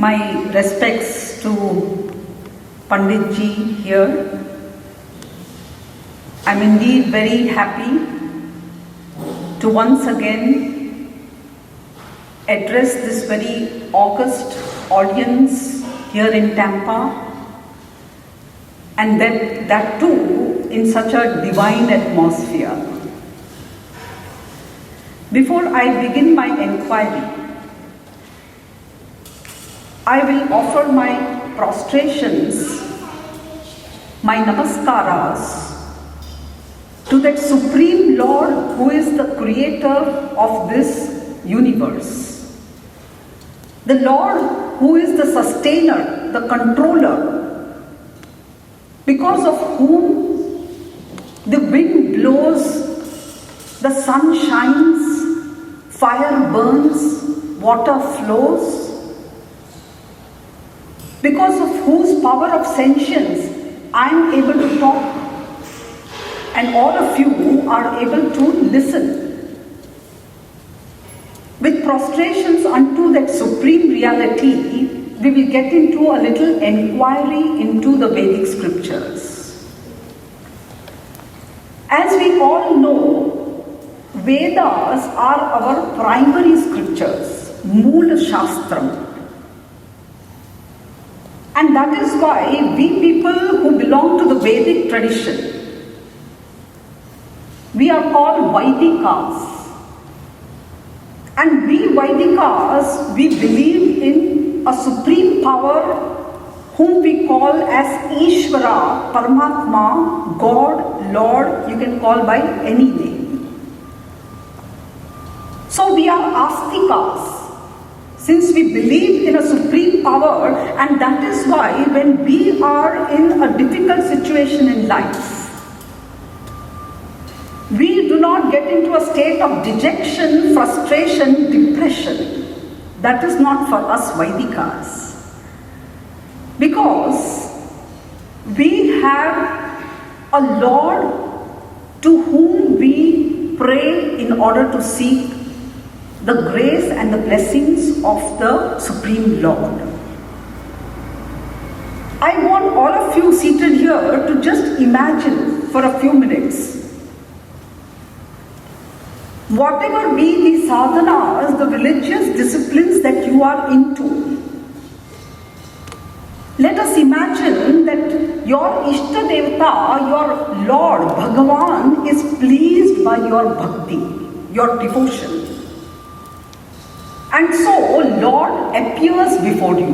My respects to Panditji here. I'm indeed very happy to once again address this very august audience here in Tampa, and that too in such a divine atmosphere. Before I begin my inquiry, I will offer my prostrations, my namaskaras to that Supreme Lord who is the creator of this universe. The Lord who is the sustainer, the controller, because of whom the wind blows, the sun shines, fire burns, water flows, because of whose power of sentience I am able to talk and all of you are able to listen. With prostrations unto that supreme reality, we will get into a little inquiry into the Vedic scriptures. As we all know, Vedas are our primary scriptures, Moola Shastram. And that is why we people who belong to the Vedic tradition, we are called Vaidikas. And we Vaidikas, we believe in a supreme power whom we call as Ishvara, Paramatma, God, Lord, you can call by any name. So we are Astikas, since we believe in a supreme power, and that is why when we are in a difficult situation in life, we do not get into a state of dejection, frustration, depression. That is not for us Vaidikas. Because we have a Lord to whom we pray in order to seek the grace and the blessings of the Supreme Lord. I want all of you seated here to just imagine for a few minutes, whatever be the sadhanas, the religious disciplines that you are into, let us imagine that your Ishta Devata, your Lord, Bhagavan, is pleased by your bhakti, your devotion. And so, Lord appears before you.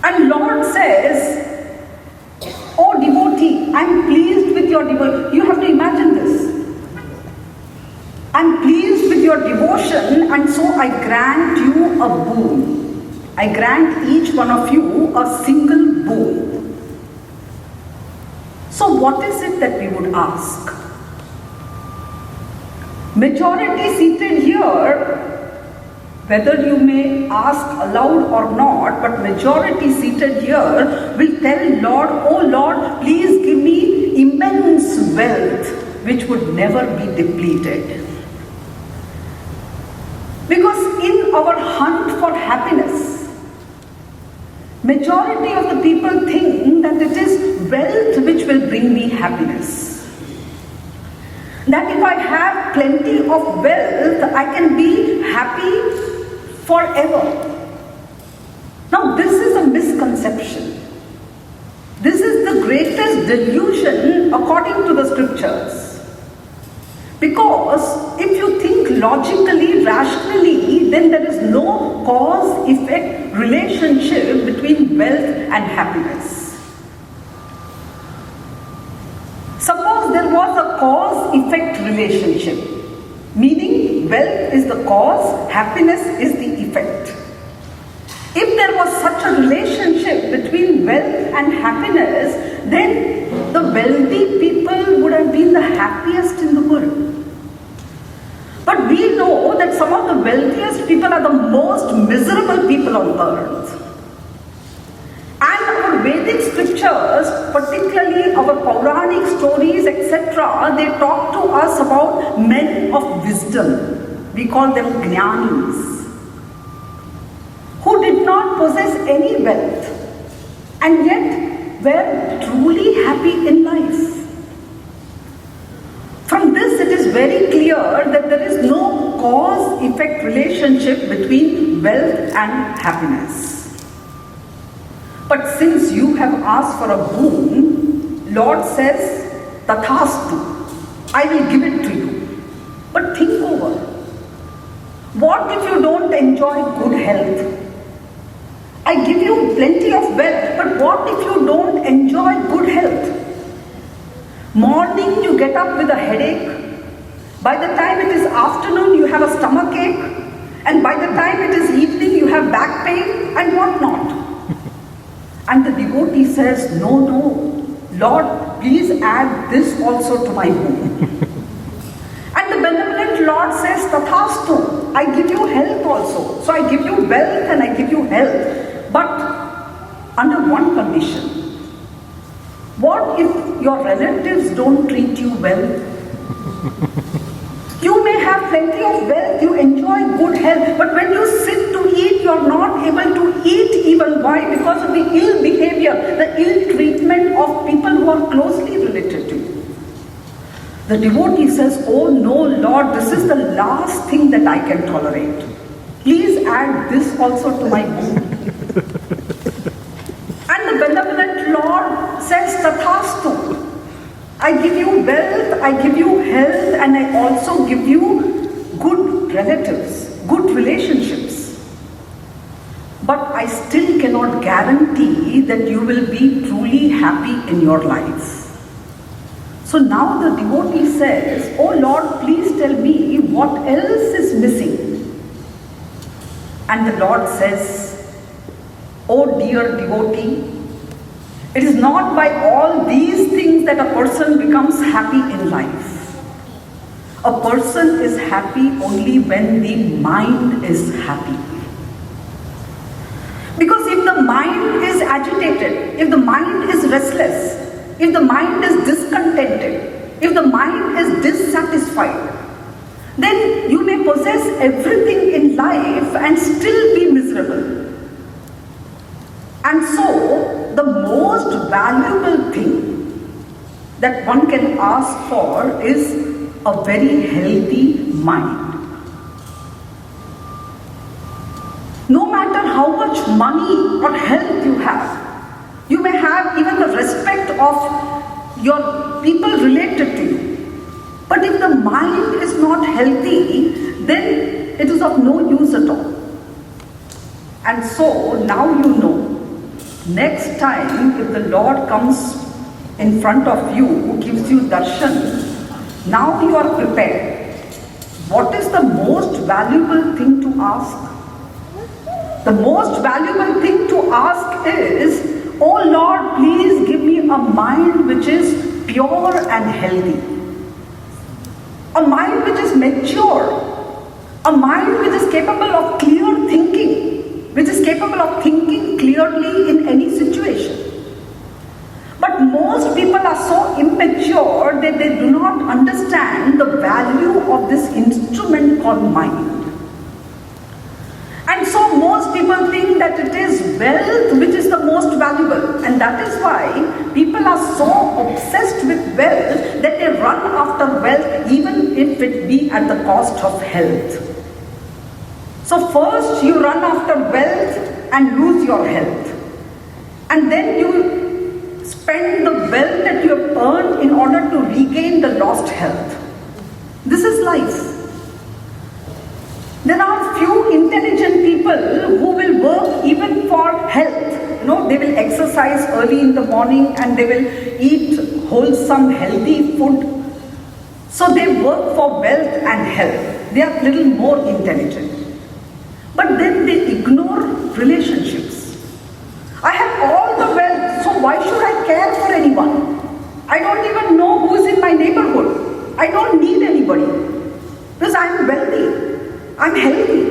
And Lord says, "Oh devotee, I am pleased with your devotion." You have to imagine this. I am pleased with your devotion, and so I grant you a boon. I grant each one of you a single boon. So what is it that we would ask? Majority seated here, whether you may ask aloud or not, but majority seated here will tell Lord, "Oh Lord, please give me immense wealth which would never be depleted." Because in our hunt for happiness, majority of the people think that it is wealth which will bring me happiness. That if I have plenty of wealth, I can be happy forever. Now this is a misconception. This is the greatest delusion according to the scriptures. Because if you think logically, rationally, then there is no cause-effect relationship between wealth and happiness. Suppose there was a cause-effect relationship, meaning wealth is the cause, happiness is the effect. If there was such a relationship between wealth and happiness, then the wealthy people would have been the happiest in the world. But we know that some of the wealthiest people are the most miserable people on earth. And our Vedic scriptures, particularly our Puranic stories, etc., they talk to us about men of wisdom. We call them Jnanis. possess any wealth and yet were truly happy in life. From this it is very clear that there is no cause-effect relationship between wealth and happiness. But since you have asked for a boon, Lord says, Tathastu, I will give it to you. But think over. What if you don't enjoy good health? I give you plenty of wealth, but what if you don't enjoy good health? Morning you get up with a headache. By the time it is afternoon you have a stomach ache. And by the time it is evening you have back pain and what not. And the devotee says, no, Lord, please add this also to my boon. And the benevolent Lord says, Tathastu, I give you health also. So I give you wealth and I give you health. But under one condition. What if your relatives don't treat you well? You may have plenty of wealth, you enjoy good health, but when you sit to eat, you are not able to eat even. Why? Because of the ill behavior, the ill treatment of people who are closely related to you. The devotee says, oh no, Lord, this is the last thing that I can tolerate. Please add this also to my boon. And the benevolent Lord says, Tathastu, I give you wealth, I give you health, and I also give you good relatives, good relationships. But I still cannot guarantee that you will be truly happy in your life. So now the devotee says, oh Lord, please tell me what else is missing. And the Lord says, oh dear devotee, it is not by all these things that a person becomes happy in life. A person is happy only when the mind is happy. Because if the mind is agitated, if the mind is restless, if the mind is discontented, if the mind is dissatisfied, then you may possess everything in life and still be miserable. And so, the most valuable thing that one can ask for is a very healthy mind. No matter how much money or health you have, you may have even the respect of your people related to you. But if the mind is not healthy, then it is of no use at all. And so, now you know. Next time, if the Lord comes in front of you, gives you darshan, now you are prepared. What is the most valuable thing to ask? The most valuable thing to ask is, oh Lord, please give me a mind which is pure and healthy. A mind which is mature. A mind which is capable of clear thinking. Which is capable of thinking clearly in any situation. But most people are so immature that they do not understand the value of this instrument called mind. And so most people think that it is wealth which is the most valuable. And that is why people are so obsessed with wealth that they run after wealth even if it be at the cost of health. So first you run after wealth and lose your health. And then you spend the wealth that you have earned in order to regain the lost health. This is life. There are few intelligent people who will work even for health. They will exercise early in the morning and they will eat wholesome, healthy food. So they work for wealth and health. They are little more intelligent. But then they ignore relationships. I have all the wealth, so why should I care for anyone? I don't even know who is in my neighborhood. I don't need anybody. Because I am wealthy. I am healthy.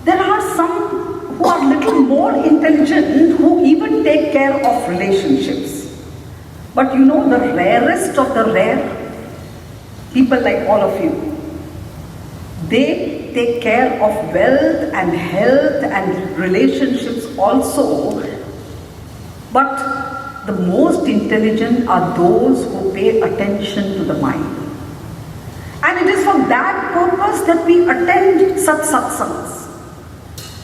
There are some who are little more intelligent who even take care of relationships. But the rarest of the rare, people like all of you, They take care of wealth and health and relationships also. But the most intelligent are those who pay attention to the mind. And it is for that purpose that we attend such satsangs.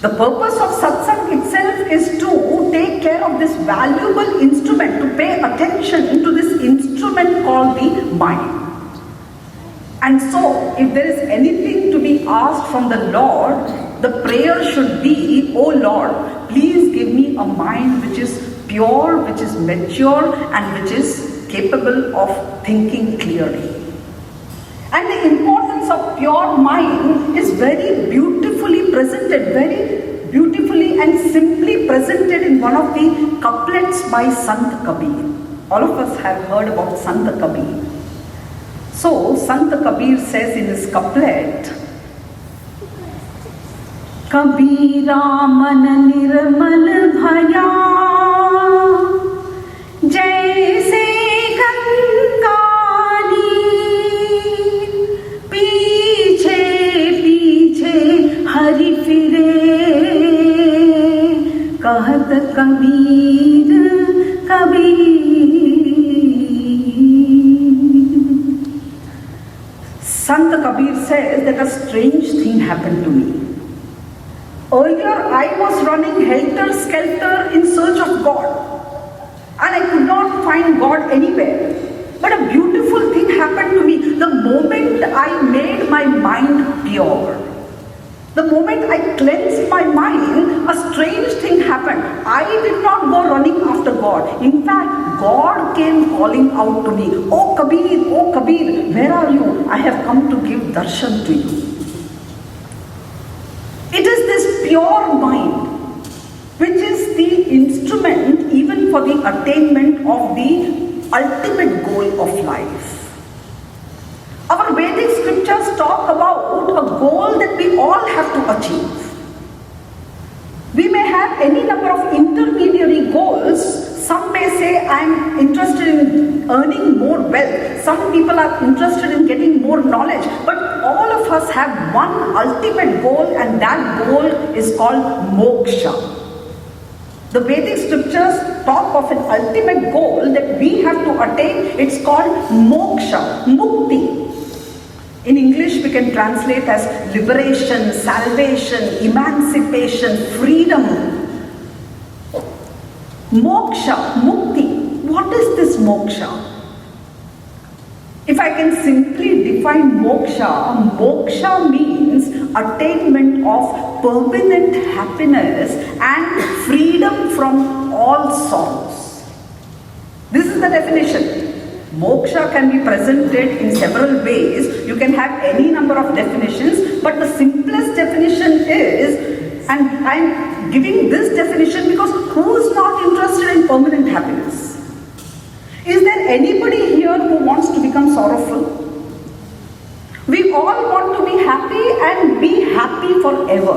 The purpose of satsang itself is to take care of this valuable instrument, to pay attention to this instrument called the mind. And so, if there is anything to be asked from the Lord, the prayer should be, "Oh Lord, please give me a mind which is pure, which is mature, and which is capable of thinking clearly." And the importance of pure mind is very beautifully presented, very beautifully and simply presented in one of the couplets by Sant Kabir. All of us have heard about Sant Kabir. So, Sant Kabir says in his couplet, "Kabira man nirmal bhaya, jaise ganga neer, piche piche hari fire, kahat Kabir Kabir." Sant Kabir says that a strange thing happened to me. Earlier I was running helter-skelter in search of God, and I could not find God anywhere. But a beautiful thing happened to me the moment I made my mind pure. The moment I cleansed my mind, a strange thing happened. I did not go running after God. In fact, God came calling out to me, "Oh Kabir, where are you? I have come to give darshan to you." It is this pure mind which is the instrument even for the attainment of the ultimate goal of life. Our Vedic scriptures talk about a goal that we all have to achieve. We may have any number of intermediary goals. Some may say, "I am interested in earning more wealth." Some people are interested in getting more knowledge. But all of us have one ultimate goal, and that goal is called moksha. The Vedic scriptures talk of an ultimate goal that we have to attain. It's called moksha, mukti. In English, we can translate as liberation, salvation, emancipation, freedom. Moksha, mukti. What is this moksha? If I can simply define moksha, moksha means attainment of permanent happiness and freedom from all sorrows. This is the definition. Moksha can be presented in several ways. You can have any number of definitions, but the simplest definition is, and I am giving this definition because who is not interested in permanent happiness? Is there anybody here who wants to become sorrowful? We all want to be happy and be happy forever.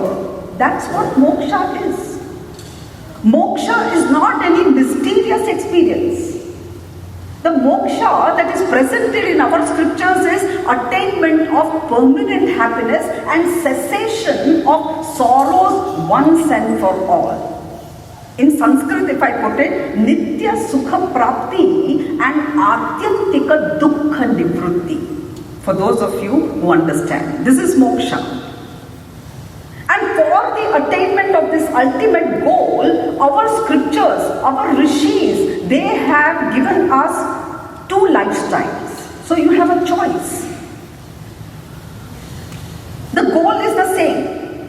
That's what moksha is. Moksha is not any mysterious experience. The moksha that is presented in our scriptures is attainment of permanent happiness and cessation of sorrows once and for all. In Sanskrit, if I put it, Nitya Sukha Prapti and Atyantika Dukkha Nivrutti. For those of you who understand, this is moksha. And for the attainment of this ultimate goal, our scriptures, our rishis, they have given us two lifestyles. So you have a choice. The goal is the same.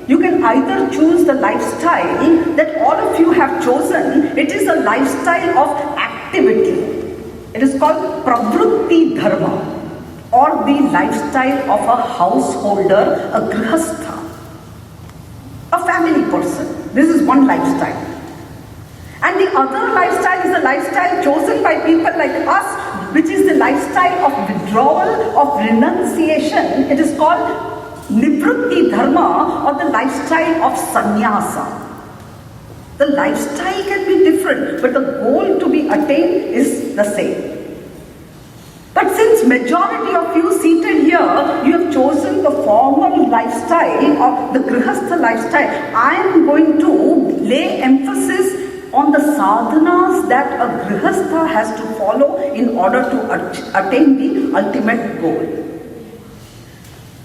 You can either choose the lifestyle that all of you have chosen. It is a lifestyle of activity. It is called pravrutti dharma, or the lifestyle of a householder, a grihastha, a family person. This is one lifestyle. And the other lifestyle is a lifestyle chosen by people like us, which is the lifestyle of withdrawal, of renunciation. It is called nivrutti dharma, or the lifestyle of sannyasa. The lifestyle can be different, but the goal to be attained is the same. But since majority of you seated here, you have chosen the formal lifestyle of the Grihastha lifestyle, I am going to lay emphasis on the sadhanas that a Grihastha has to follow in order to attain the ultimate goal.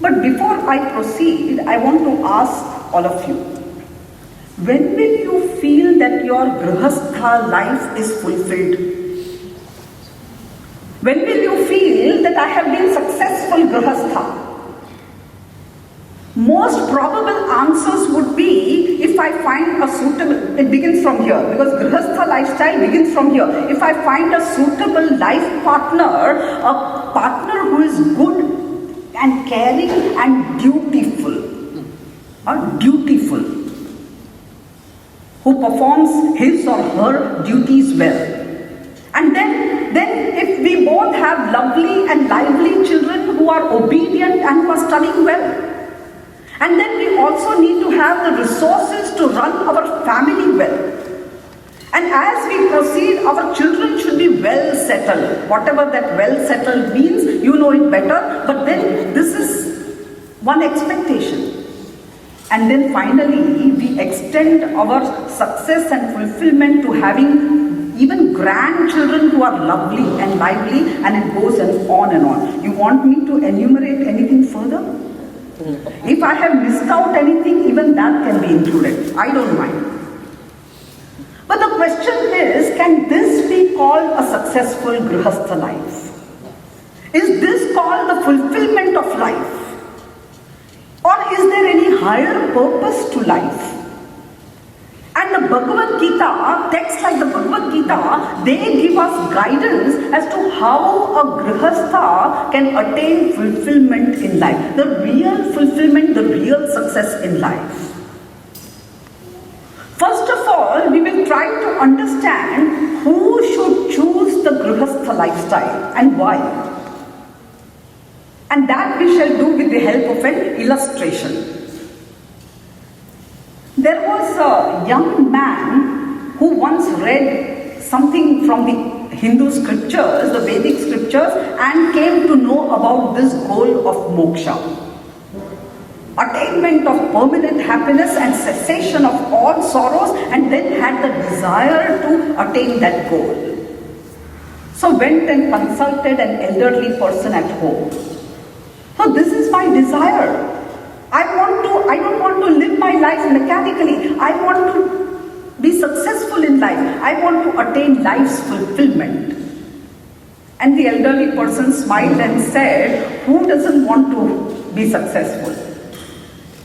But before I proceed, I want to ask all of you, when will you feel that your Grihastha life is fulfilled? When will you feel that I have been successful Grihastha? Most probable answers would be, if I find a suitable, it begins from here, because Grihastha lifestyle begins from here. If I find a suitable life partner, a partner who is good and caring and dutiful, who performs his or her duties well. And then if we both have lovely and lively children who are obedient and who are studying well. And then we also need to have the resources to run our family well. And as we proceed, our children should be well settled. Whatever that well settled means, you know it better. But then this is one expectation. And then finally, we extend our success and fulfillment to having even grandchildren who are lovely and lively, and it goes on and on. You want me to enumerate anything further? If I have missed out anything, even that can be included. I don't mind. But the question is, can this be called a successful Grihastha life? Is this called the fulfillment of life? Or is there any higher purpose to life? And the Bhagavad Gita, texts like the Bhagavad Gita, they give us guidance as to how a Grihastha can attain fulfillment in life. The real fulfillment, the real success in life. First of all, we will try to understand who should choose the Grihastha lifestyle and why. And that we shall do with the help of an illustration. There was a young man who once read something from the Hindu scriptures, the Vedic scriptures, and came to know about this goal of moksha. Attainment of permanent happiness and cessation of all sorrows, and then had the desire to attain that goal. So went and consulted an elderly person at home. So this is my desire. I don't want to live my life mechanically. I want to be successful in life. I want to attain life's fulfillment. And the elderly person smiled and said, who doesn't want to be successful?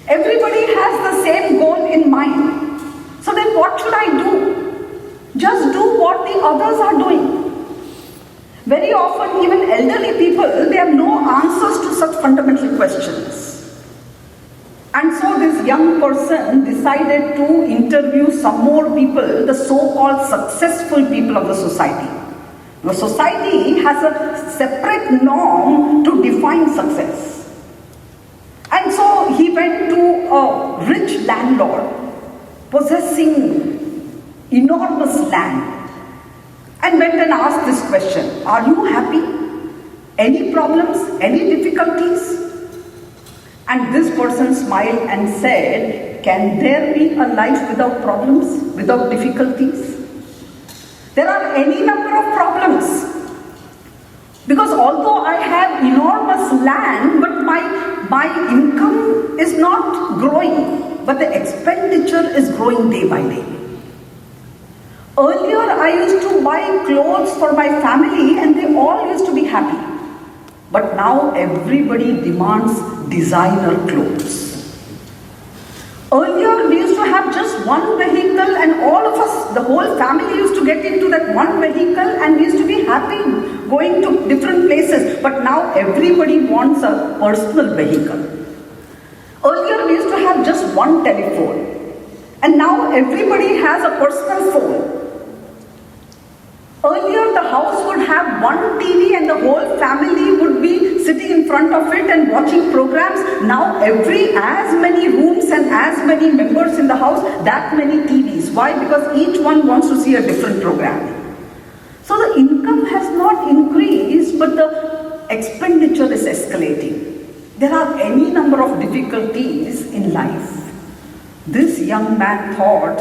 Everybody has the same goal in mind. So then what should I do? Just do what the others are doing. Very often, even elderly people, they have no answers to such fundamental questions. And so this young person decided to interview some more people, the so-called successful people of the society. The society has a separate norm to define success. And so he went to a rich landlord, possessing enormous land, and went and asked this question, are you happy? Any problems? Any difficulties? And this person smiled and said, can there be a life without problems, without difficulties? There are any number of problems. Because although I have enormous land, but my income is not growing, but the expenditure is growing day by day. Earlier I used to buy clothes for my family and they all used to be happy. But now everybody demands designer clothes. Earlier we used to have just one vehicle and all of us, the whole family used to get into that one vehicle and we used to be happy going to different places. But now everybody wants a personal vehicle. Earlier we used to have just one telephone and now everybody has a personal phone. Earlier the house would have one TV and the whole family would be sitting in front of it and watching programs. Now as many rooms and as many members in the house, that many TVs. Why? Because each one wants to see a different program. So the income has not increased, but the expenditure is escalating. There are any number of difficulties in life. This young man thought,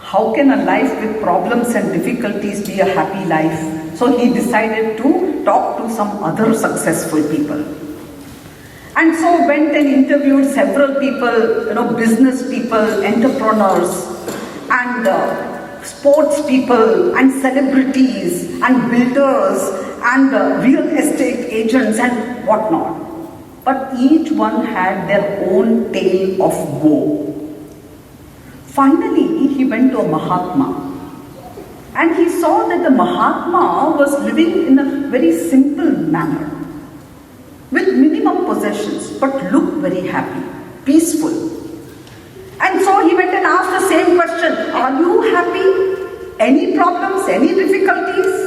how can a life with problems and difficulties be a happy life? So he decided to talk to some other successful people. And so went and interviewed several people, business people, entrepreneurs, and sports people, and celebrities, and builders, and real estate agents, and whatnot. But each one had their own tale of woe. Finally, he went to a Mahatma. And he saw that the Mahatma was living in a very simple manner, with minimum possessions, but looked very happy, peaceful. And so he went and asked the same question, are you happy? Any problems, any difficulties?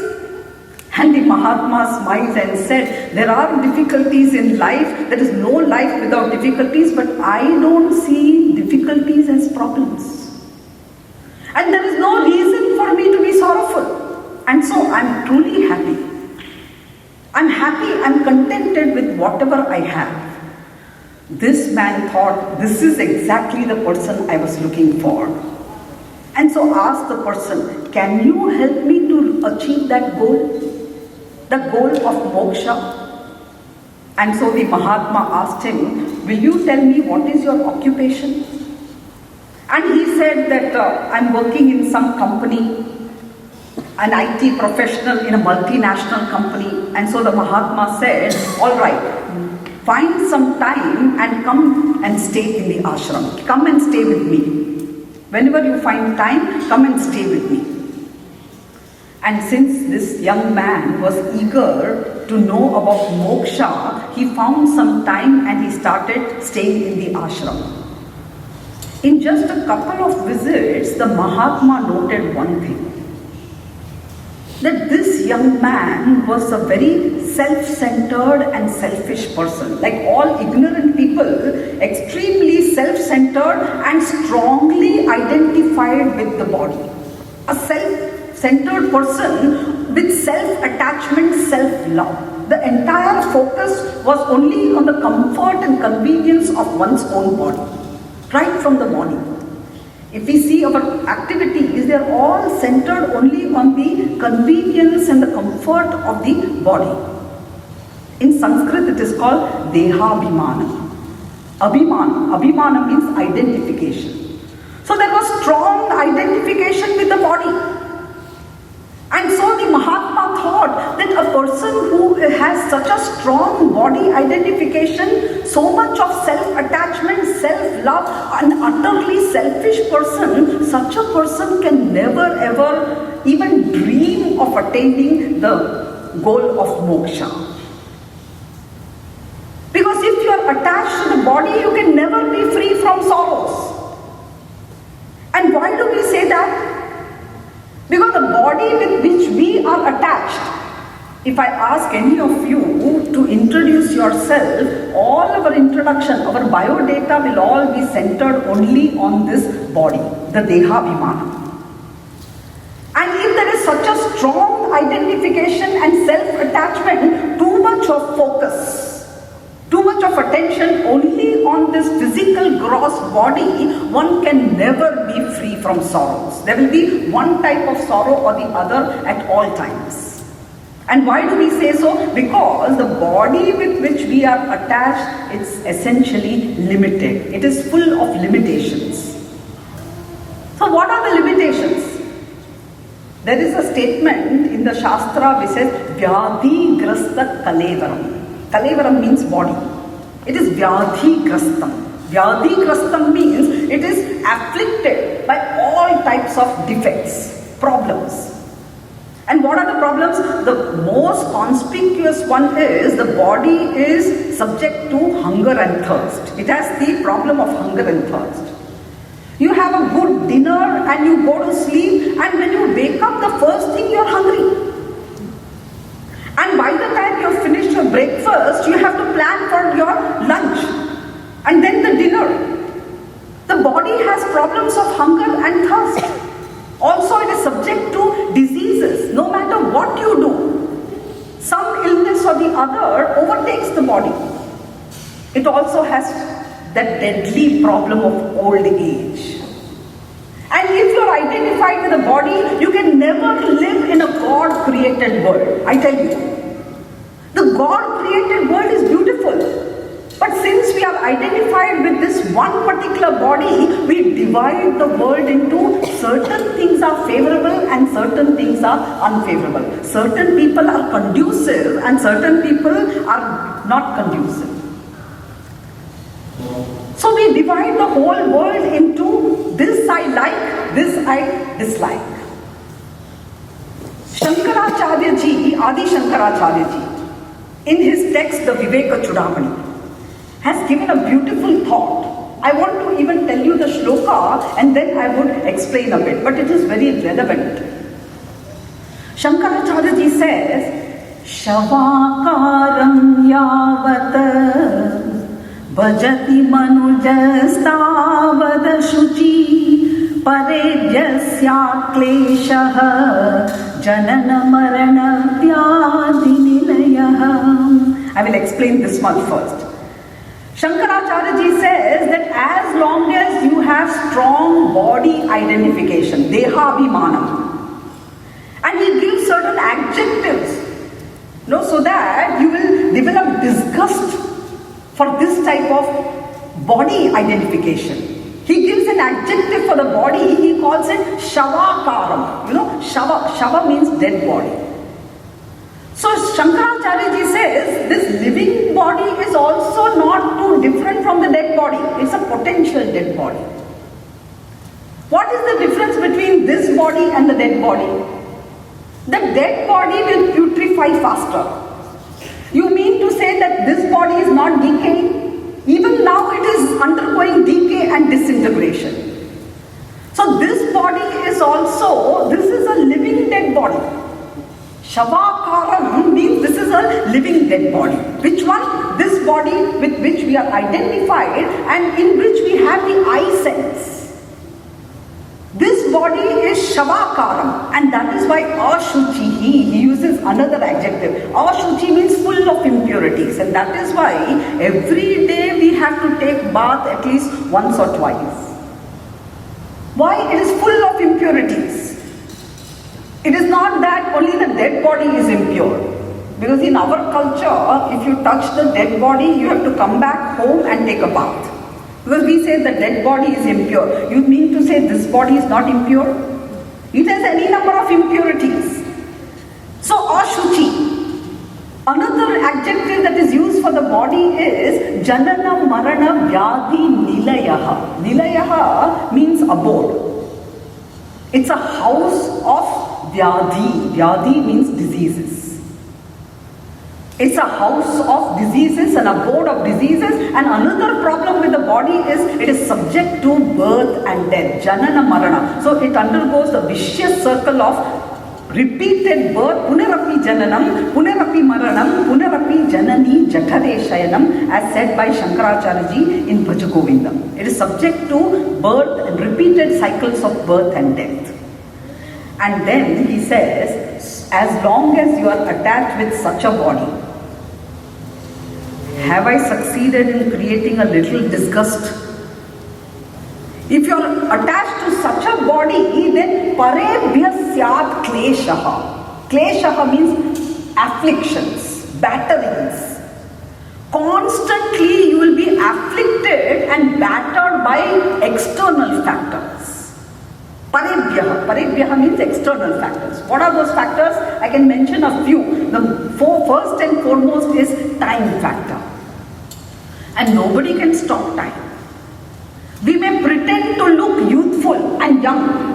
And the Mahatma smiled and said, there are difficulties in life, there is no life without difficulties, but I don't see difficulties as problems. And there is no reason for me to be sorrowful. And so I'm truly happy. I'm happy, I'm contented with whatever I have. This man thought, this is exactly the person I was looking for. And so asked the person, can you help me to achieve that goal? The goal of moksha? And so the Mahatma asked him, will you tell me what is your occupation? And he said that I'm working in some company, an IT professional in a multinational company. And so the Mahatma said, all right, find some time and come and stay in the ashram. Come and stay with me. Whenever you find time, come and stay with me. And since this young man was eager to know about moksha, he found some time and he started staying in the ashram. In just a couple of visits, the Mahatma noted one thing, that this young man was a very self-centered and selfish person. Like all ignorant people, extremely self-centered and strongly identified with the body. A self-centered person with self-attachment, self-love. The entire focus was only on the comfort and convenience of one's own body. Right from the morning. If we see our activities, they are all centered only on the convenience and the comfort of the body. In Sanskrit, it is called dehabhimana. Abhimana means identification. So there was strong identification with the body. And so the Mahatma thought that a person who has such a strong body identification, so much of self-attachment, self-love, an utterly selfish person, such a person can never ever even dream of attaining the goal of moksha. Because if you are attached to the body, you can never be free from sorrows. And why do we say that? Because the body with which we are attached, if I ask any of you to introduce yourself, all our introduction, our biodata will all be centered only on this body, the dehabhimana. And if there is such a strong identification and self-attachment, too much of focus, too much of attention only on this physical gross body, one can never be free from sorrows. There will be one type of sorrow or the other at all times. And why do we say so? Because the body with which we are attached, it's essentially limited. It is full of limitations. So what are the limitations? There is a statement in the Shastra which says, Vyadhi grasta kalevaram. Kalevaram means body. It is Vyadhi grastam. Vyadhi grastam means it is afflicted by all types of defects, problems. And what are the problems? The most conspicuous one is the body is subject to hunger and thirst. It has the problem of hunger and thirst. You have a good dinner and you go to sleep, and when you wake up, the first thing you are hungry. And by the time you have finished your breakfast, you have to plan for your lunch and then the dinner. The body has problems of hunger and thirst. Also, it is subject to diseases. No matter what you do, some illness or the other overtakes the body. It also has that deadly problem of old age. And if you are identified with a body, you can never live in a God-created world. I tell you, the God-created world is beautiful. But since we are identified with this one particular body, we divide the world into certain things are favorable and certain things are unfavorable. Certain people are conducive and certain people are not conducive. So we divide the whole world into this I like, this I dislike. Shankaracharya ji, Adi Shankaracharya ji, in his text, the Viveka Chudamani, has given a beautiful thought. I want to even tell you the shloka and then I would explain a bit, but it is very relevant. Shankaracharya ji says, Shavakaram yavata bhajati manujastavad shuchi parebhyasya kleshaha janana marana vyadi nilayah. I will explain this one first. Shankaracharya ji says that as long as you have strong body identification, dehabhimanam, and he gives certain adjectives, so that you will develop disgust for this type of body identification. He gives an adjective for the body, he calls it shavakaram. Shava means dead body. So Shankaracharya ji says this living body is also not too different from the dead body. It's a potential dead body. What is the difference between this body and the dead body? The dead body will putrefy faster. You mean to say that this body is not decaying? Even now it is undergoing decay and disintegration. So this body is also, this is a living dead body. Shavakaram means this is a living dead body. Which one? This body with which we are identified and in which we have the I sense. This body is Shavakaram, and that is why Ashuchi, he uses another adjective. Ashuchi means full of impurities, and that is why every day we have to take bath at least once or twice. Why? It is full of impurities. It is not that only the dead body is impure. Because in our culture, if you touch the dead body, you have to come back home and take a bath. Because we say the dead body is impure. You mean to say this body is not impure? It has any number of impurities. So, ashuchi. Another adjective that is used for the body is janana marana vyadi nilayaha. Nilayaha means abode. It's a house of Vyadhi. Vyadhi means diseases. It's a house of diseases, an abode of diseases, and another problem with the body is it is subject to birth and death. Janana Marana. So it undergoes the vicious circle of repeated birth, punarapi jananam, punarapi maranam, punarapi janani jathare shayanam, as said by Shankaracharya ji in Bhajagovindam. It is subject to birth and repeated cycles of birth and death. And then he says, as long as you are attached with such a body, have I succeeded in creating a little disgust? If you are attached to such a body, then parebhya syat kleshaha. Kleshaha means afflictions, batterings. Constantly you will be afflicted and battered by external factors. Parebhyaha means external factors. What are those factors? I can mention a few. The first and foremost is time factor. And nobody can stop time. We may pretend to look youthful and young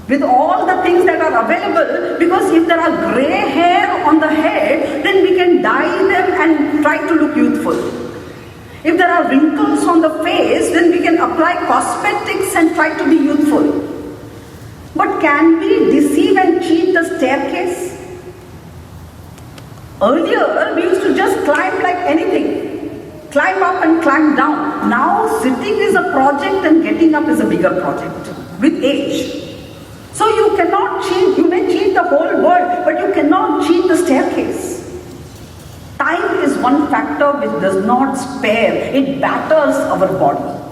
with all the things that are available, because if there are grey hair on the head, then we can dye them and try to look youthful. If there are wrinkles on the face, then we can apply cosmetics and try to be youthful. But can we deceive and cheat the staircase? Earlier, we used to just climb like anything. Climb up and climb down. Now, sitting is a project and getting up is a bigger project with age. So you cannot cheat. You may cheat the whole world, but you cannot cheat the staircase. Time is is one factor which does not spare, it batters our body.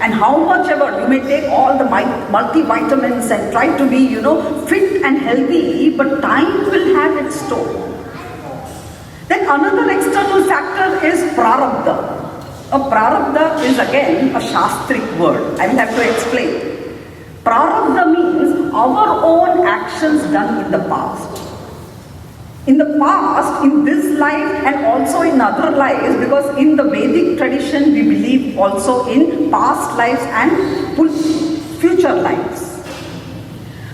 And how much ever you may take all the multivitamins and try to be, fit and healthy, but time will have its toll. Then another external factor is prarabdha. A prarabdha is again a shastric word. I will have to explain. Prarabdha means our own actions done in the past. In the past, in this life and also in other lives, because in the Vedic tradition we believe also in past lives and future lives.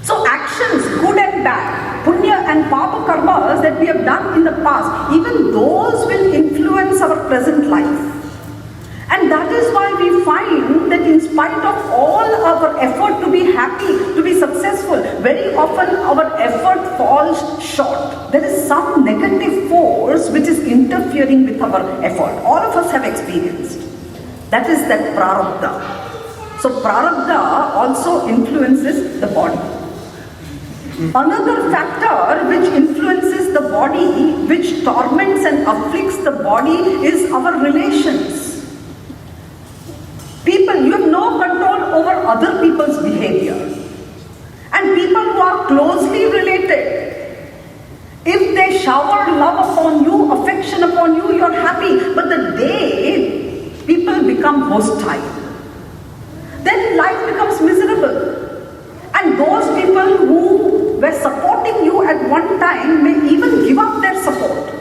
So actions, good and bad, punya and papa karmas that we have done in the past, even those will influence our present life. And that is why we find that in spite of all our effort to be happy, to be successful, very often our effort falls short. There is some negative force which is interfering with our effort. All of us have experienced. That is that prarabdha. So prarabdha also influences the body. Another factor which influences the body, which torments and afflicts the body, is our relations. People, you have no control over other people's behavior. And people who are closely related, if they shower love upon you, affection upon you, you are happy. But the day people become hostile, then life becomes miserable. And those people who were supporting you at one time may even give up their support.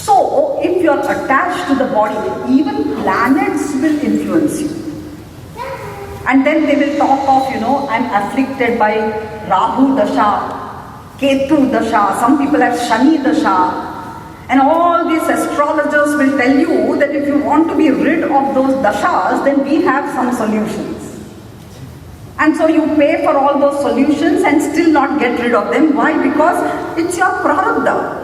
So, if you are attached to the body, even planets will influence you. And then they will talk of, I am afflicted by Rahu Dasha, Ketu Dasha, some people have Shani Dasha. And all these astrologers will tell you that if you want to be rid of those dashas, then we have some solutions. And so you pay for all those solutions and still not get rid of them. Why? Because it's your prarabdha.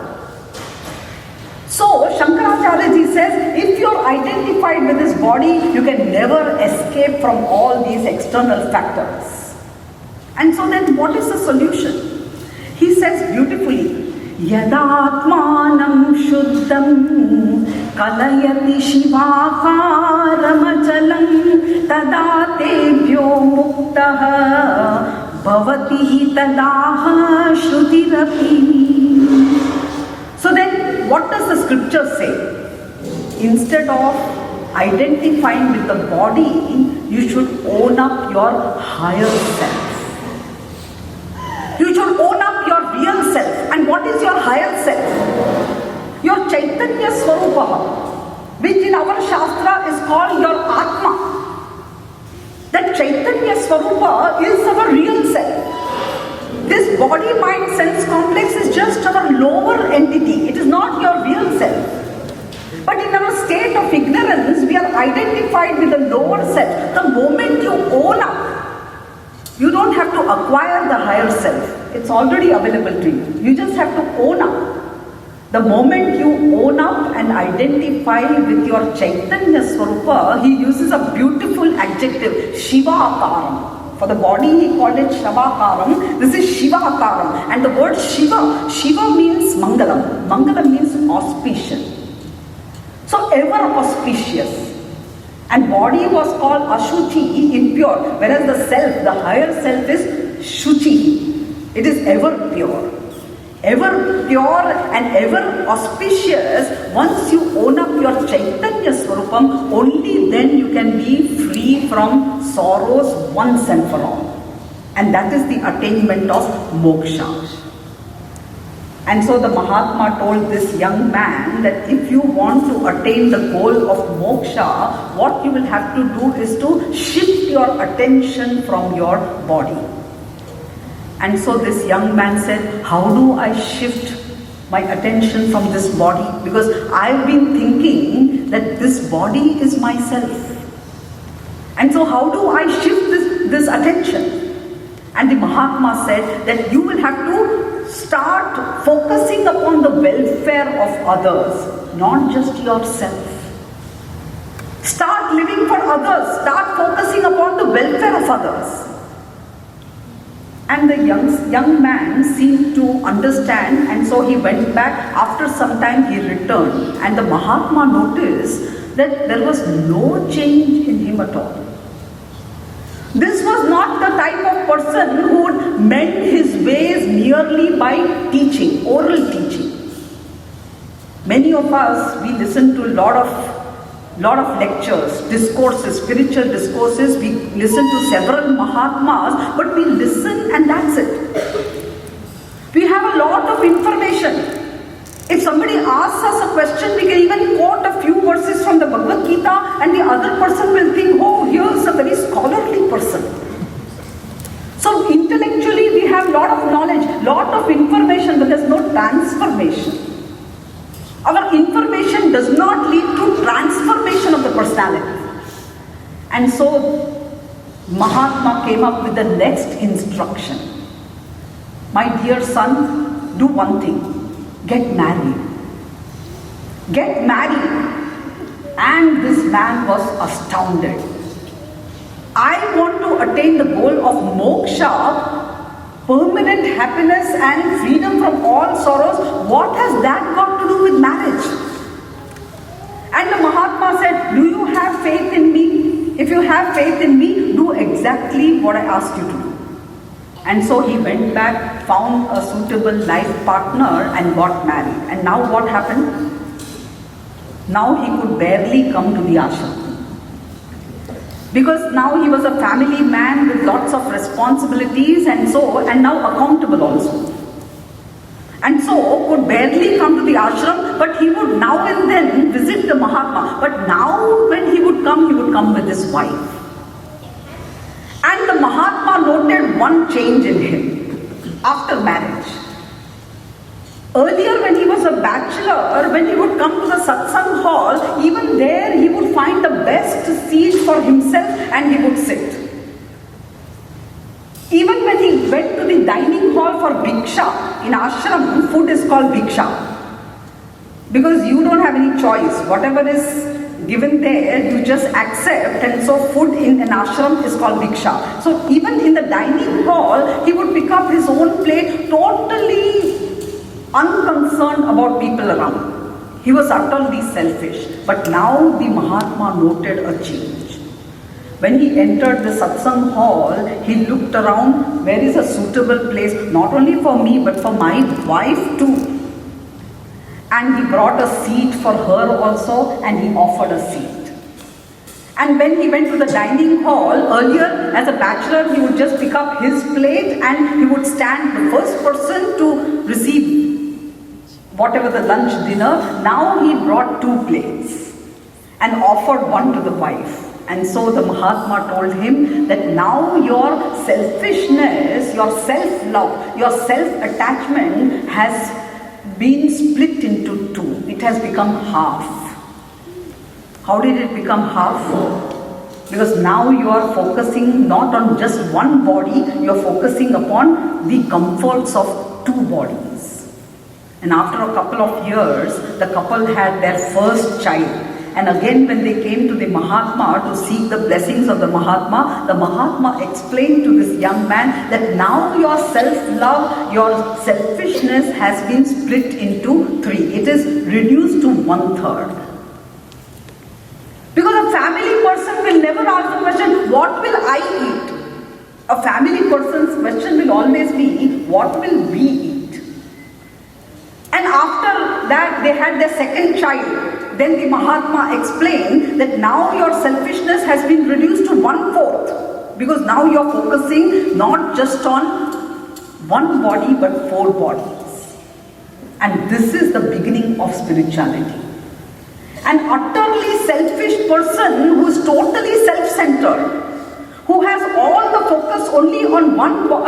So, Shankaracharya says, if you are identified with this body, you can never escape from all these external factors. And so then what is the solution? He says beautifully, Yadatmanam Shuddham Kalayati Shivakaram Tadatebhyo Muktaha Bhavati Tadaha Shrutirapi. So then, what does the scripture say? Instead of identifying with the body, you should own up your higher self. You should own up your real self. And what is your higher self? Your Chaitanya Swarupaha, which in our Shastra is called your Atma. That Chaitanya Swarupa is our real self. This body, mind, sense complex is just our lower entity. It is not your real self. But in our state of ignorance, we are identified with the lower self. The moment you own up, you don't have to acquire the higher self. It's already available to you. You just have to own up. The moment you own up and identify with your Chaitanya Swarupa, he uses a beautiful adjective, Shivakaram. For the body, he called it Shavakaram. This is Shivakaram. And the word Shiva means Mangalam. Mangalam means auspicious. So ever auspicious. And body was called Ashuchi, impure. Whereas the self, the higher self is Shuchi. It is ever pure. Ever pure and ever auspicious. Once you own up your Chaitanya Swarupam, only then you can be free from sorrows once and for all. And that is the attainment of moksha. And so the Mahatma told this young man that if you want to attain the goal of moksha, what you will have to do is to shift your attention from your body. And so this young man said, how do I shift my attention from this body? Because I've been thinking that this body is myself. And so how do I shift this attention? And the Mahatma said that you will have to start focusing upon the welfare of others, not just yourself. Start living for others. Start focusing upon the welfare of others. And the young man seemed to understand, and so he went back. After some time he returned, and the Mahatma noticed that there was no change in him at all. This was not the type of person who would mend his ways merely by teaching, oral teaching. Many of us, we listen to a lot of lectures, discourses, spiritual discourses. We listen to several Mahatmas, but we listen and that's it. We have a lot of information. If somebody asks us a question, we can even quote a few verses from the Bhagavad Gita, and the other person will think, oh, here's a very scholarly person. So intellectually we have a lot of knowledge, lot of information, but there's no transformation. Our information does not lead to transformation of the personality. And so Mahatma came up with the next instruction. My dear son, do one thing. Get married. Get married. And this man was astounded. I want to attain the goal of moksha, permanent happiness and freedom from all sorrows. What has that got to do with marriage? And the Mahatma said, do you have faith in me? If you have faith in me, do exactly what I asked you to do. And so he went back, found a suitable life partner and got married. And now what happened? Now he could barely come to the ashram. Because now he was a family man with lots of responsibilities and now accountable also. And so could barely come to the ashram, but he would now and then visit the Mahatma. But now when he would come with his wife. And the Mahatma noted one change in him after marriage. Earlier when he was a bachelor, when he would come to the satsang hall, even there he would find the best seat for himself and he would sit. Even when he went to the dining hall for bhiksha, in ashram food is called bhiksha. Because you don't have any choice. Whatever is given there, you just accept, and so food in an ashram is called bhiksha. So even in the dining hall, he would pick up his own plate, totally unconcerned about people around. He was utterly selfish. But now the Mahatma noted a change. When he entered the satsang hall, he looked around, where is a suitable place, not only for me, but for my wife too. And he brought a seat for her also, and he offered a seat. And when he went to the dining hall, earlier as a bachelor, he would just pick up his plate and he would stand the first person to receive whatever the lunch dinner. Now he brought two plates and offered one to the wife. And so the Mahatma told him that now your selfishness, your self-love, your self-attachment has been split into two. It has become half. How did it become half? Because now you are focusing not on just one body, you are focusing upon the comforts of two bodies. And after a couple of years, the couple had their first child. And again when they came to the Mahatma to seek the blessings of the Mahatma explained to this young man that now your self-love, your selfishness has been split into three. It is reduced to 1/3. Because a family person will never ask the question, what will I eat? A family person's question will always be, what will we eat? And after that they had their second child. Then the Mahatma explained that now your selfishness has been reduced to 1/4. Because now you are focusing not just on one body but 4 bodies. And this is the beginning of spirituality. An utterly selfish person who is totally self-centered, who has all the focus only on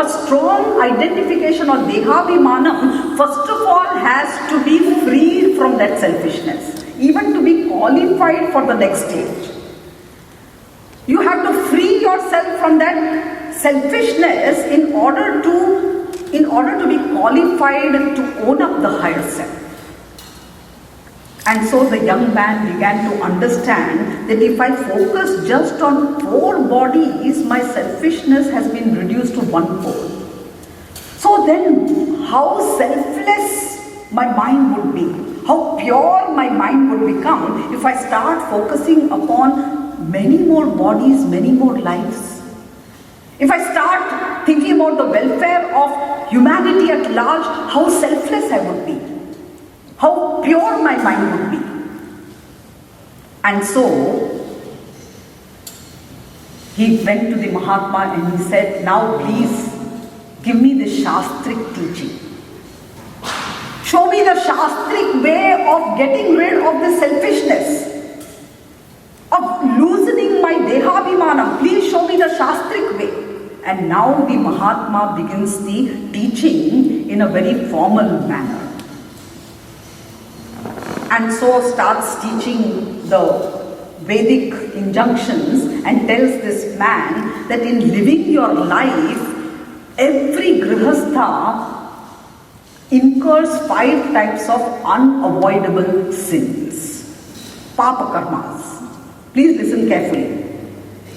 a strong identification or dehabhimanam, first of all has to be freed from that selfishness, even to be qualified for the next stage. You have to free yourself from that selfishness in order to be qualified to own up the higher self. And so the young man began to understand that if I focus just on 4 bodies, my selfishness has been reduced to 1/4. then how selfless my mind would be, how pure my mind would become if I start focusing upon many more bodies, many more lives. If I start thinking about the welfare of humanity at large, how selfless I would be, how pure my mind would be. And so, he went to the Mahatma and he said, now please give me the Shastric teaching. Show me the Shastric way of getting rid of the selfishness, of loosening my Dehabhimanam. Please show me the Shastric way. And now the Mahatma begins the teaching in a very formal manner. And so starts teaching the Vedic injunctions and tells this man that in living your life, every grihastha incurs 5 types of unavoidable sins, papa karmas. Please listen carefully.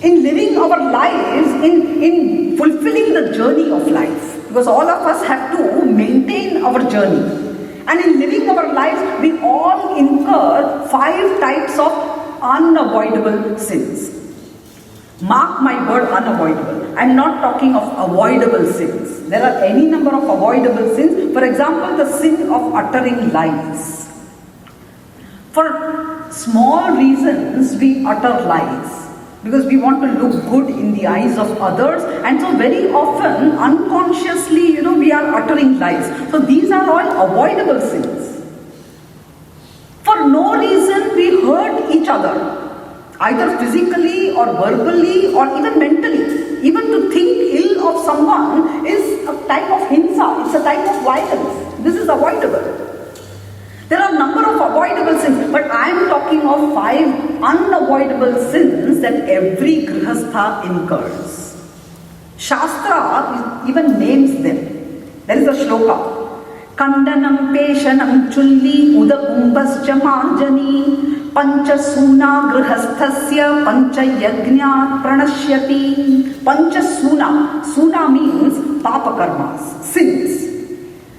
In living our lives, in fulfilling the journey of life, because all of us have to maintain our journey. And in living our lives, we all incur 5 types of unavoidable sins. Mark my word, unavoidable. I am not talking of avoidable sins. There are any number of avoidable sins. For example, the sin of uttering lies. For small reasons, we utter lies because we want to look good in the eyes of others, and so very often, unconsciously, we are uttering lies. So these are all avoidable sins. For no reason, we hurt each other, either physically or verbally or even mentally. Even to think ill of someone is a type of hinsa, it's a type of violence. This is avoidable. There are a number of avoidable sins, but I am talking of 5 unavoidable sins that every grihastha incurs. Shastra even names them. There is a shloka. Kandanam peshanam chulli udakumbascha marjani pancha suna grihasthasya pancha yajnat pranashyati. Pancha suna. Suna means papa karmas, sins.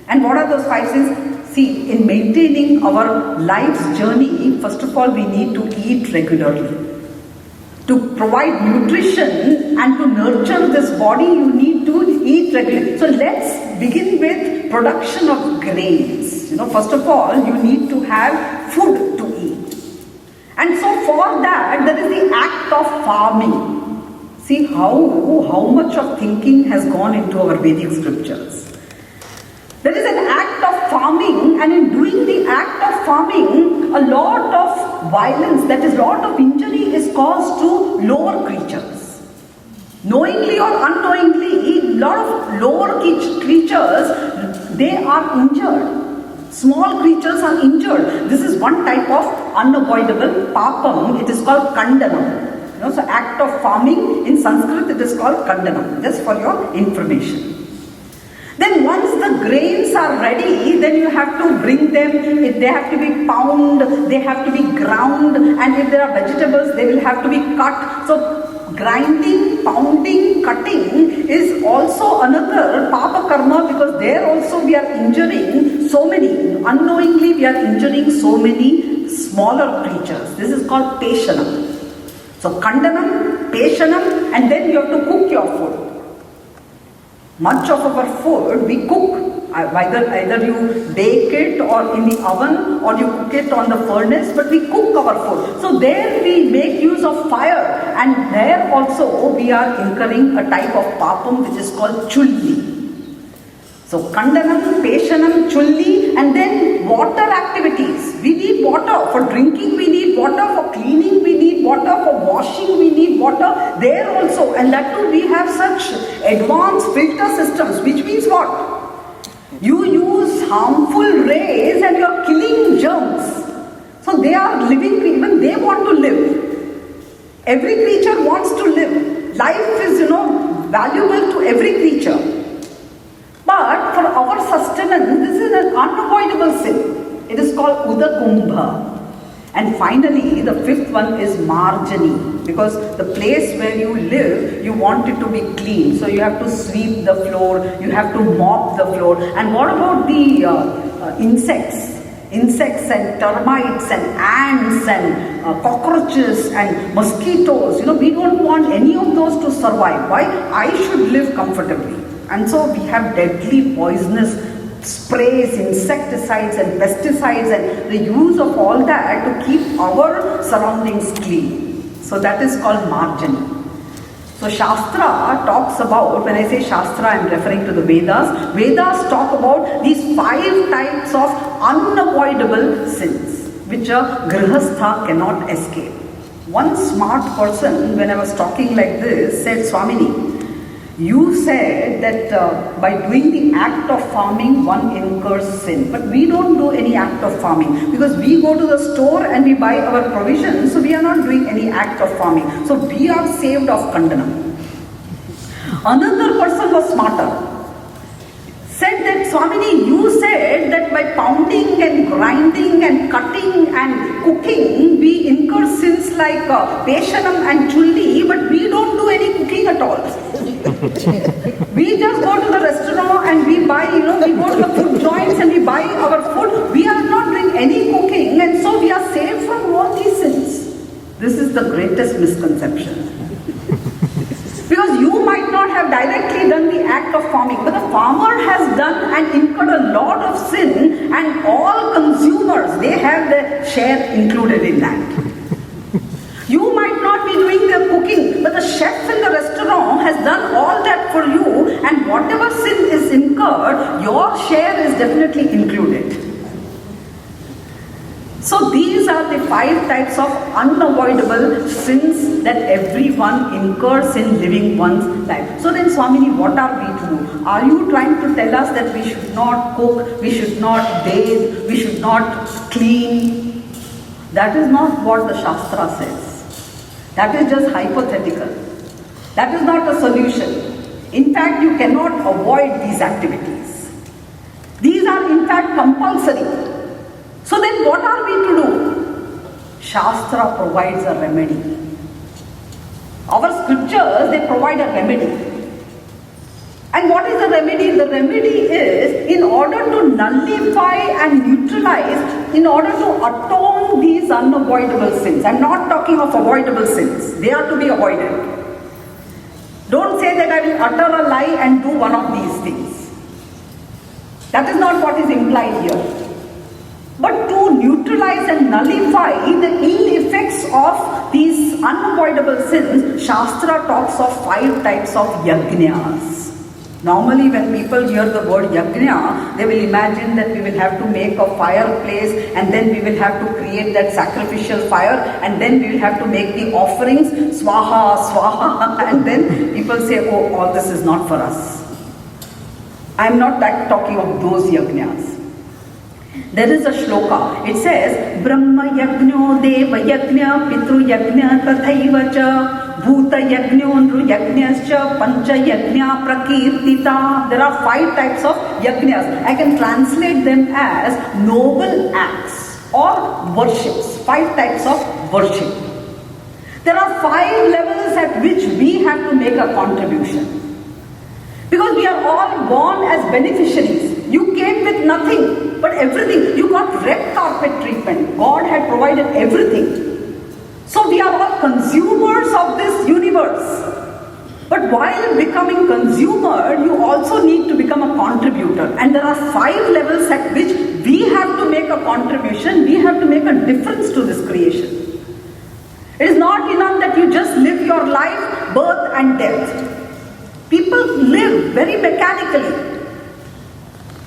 And what are those 5 sins? See, in maintaining our life's journey, first of all, we need to eat regularly. To provide nutrition and to nurture this body, you need to eat regularly. So let's begin with production of grains. First of all, you need to have food to eat. And so for that, there is the act of farming. See how much of thinking has gone into our Vedic scriptures. There is an act of farming, and in doing the act of farming, a lot of violence, that is, a lot of injury is caused to lower creatures. Knowingly or unknowingly, a lot of lower creatures, they are injured. Small creatures are injured. This is one type of unavoidable papam. It is called kandanam. So act of farming, in Sanskrit it is called kandanam. Just for your information. Then once the grains are ready, then you have to bring them, they have to be pound, they have to be ground, and if there are vegetables, they will have to be cut. So grinding, pounding, cutting is also another papa karma, because there also we are injuring so many, unknowingly we are injuring so many smaller creatures. This is called peshanam. So kandanam, peshanam, and then you have to cook your food. Much of our food we cook, either you bake it or in the oven or you cook it on the furnace, but we cook our food. So there we make use of fire, and there also we are incurring a type of papam which is called chulli. So kandanam, peshanam, chulli, and then water activities. We need water for drinking, we need water for cleaning, we need water for washing, we need water there also. And that too, we have such advanced filter systems, which means what? You use harmful rays and you are killing germs. So they are living, even they want to live. Every creature wants to live. Life is, valuable to every creature. But for our sustenance, this is an unavoidable sin. It is called udakumbha. And finally, the fifth one is marjani, because the place where you live, you want it to be clean. So you have to sweep the floor, you have to mop the floor. And what about the insects? Insects and termites and ants and cockroaches and mosquitoes. We don't want any of those to survive. Why? I should live comfortably. And so we have deadly poisonous sprays, insecticides and pesticides, and the use of all that to keep our surroundings clean. So that is called marjani. So Shastra talks about, when I say Shastra, I am referring to the Vedas. Vedas talk about these 5 types of unavoidable sins, which a Grihastha cannot escape. One smart person, when I was talking like this, said, Swamini, you said that by doing the act of farming, one incurs sin. But we don't do any act of farming, because we go to the store and we buy our provisions, so we are not doing any act of farming. So we are saved of Kandana. Another person was smarter. Said that, Swamini, you said that by pounding and grinding and cutting and cooking, we incur sins like Peshanam and Chulli, but we don't do any cooking at all. We just go to the restaurant and we buy, we go to the food joints and we buy our food. We are not doing any cooking, and so we are saved from all these sins. This is the greatest misconception. Because you might not have directly done the act of farming, but the farmer has done and incurred a lot of sin, and all consumers, they have their share included in that. You might not be doing the cooking, but the chef in the restaurant has done all that for you, and whatever sin is incurred, your share is definitely included. So these are the 5 types of unavoidable sins that everyone incurs in living one's life. So then, Swamini, what are we to do? Are you trying to tell us that we should not cook, we should not bathe, we should not clean? That is not what the Shastra says. That is just hypothetical. That is not a solution. In fact, you cannot avoid these activities. These are in fact compulsory. So then what are we to do? Shastra provides a remedy. Our scriptures, they provide a remedy. And what is the remedy? The remedy is, in order to nullify and neutralize, in order to atone these unavoidable sins. I am not talking of avoidable sins. They are to be avoided. Don't say that I will utter a lie and do one of these things. That is not what is implied here. But to neutralize and nullify the ill effects of these unavoidable sins, Shastra talks of 5 types of yajnas. Normally when people hear the word yajna, they will imagine that we will have to make a fireplace, and then we will have to create that sacrificial fire, and then we will have to make the offerings, swaha, swaha, and then people say, oh, all this is not for us. I am not talking of those yajnas. There is a shloka. It says, Brahma yajno deva yajna pitru yajna tathaiva cha bhuta yajno nru yajnascha pancha yajna prakirtita. There are 5 types of yajnas. I can translate them as noble acts or worships. 5 types of worship. There are 5 levels at which we have to make a contribution. Because we are all born as beneficiaries. You came with nothing, but everything. You got red carpet treatment. God had provided everything. So we are all consumers of this universe. But while becoming consumer, you also need to become a contributor. And there are 5 levels at which we have to make a contribution. We have to make a difference to this creation. It is not enough that you just live your life, birth and death. People live very mechanically.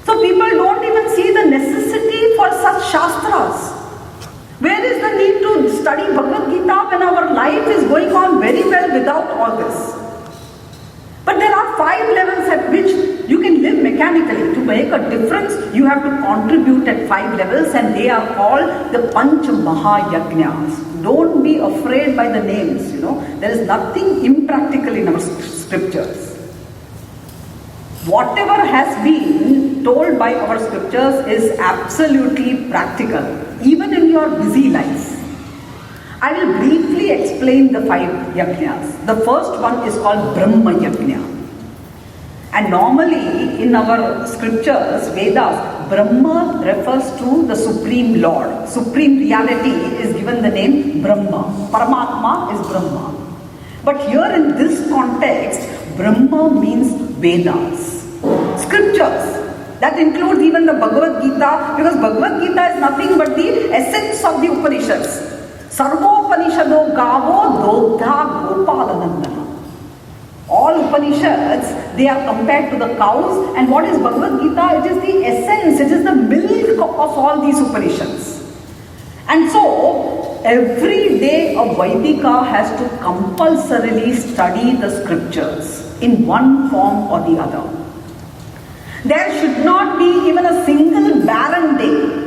So people don't even see the necessity for such shastras. Where is the need to study Bhagavad Gita when our life is going on very well without all this? But there are 5 levels at which you can live mechanically. To make a difference, you have to contribute at 5 levels, and they are called the Panch Mahayajnas. Don't be afraid by the names, There is nothing impractical in our scriptures. Whatever has been told by our scriptures is absolutely practical, even in your busy life. I will briefly explain the 5 yajnas. The first one is called Brahma Yajna. And normally in our scriptures, Vedas, Brahma refers to the Supreme Lord. Supreme reality is given the name Brahma. Paramatma is Brahma. But here in this context, Brahma means Vedas. Scriptures. That includes even the Bhagavad Gita, because Bhagavad Gita is nothing but the essence of the Upanishads. Sarvopanishado Gavo Dogdha Gopalanandana. All Upanishads, they are compared to the cows, and what is Bhagavad Gita? It is the essence, it is the milk of all these Upanishads. And so, every day a Vaidika has to compulsorily study the scriptures in one form or the other. There should not be even a single barren day.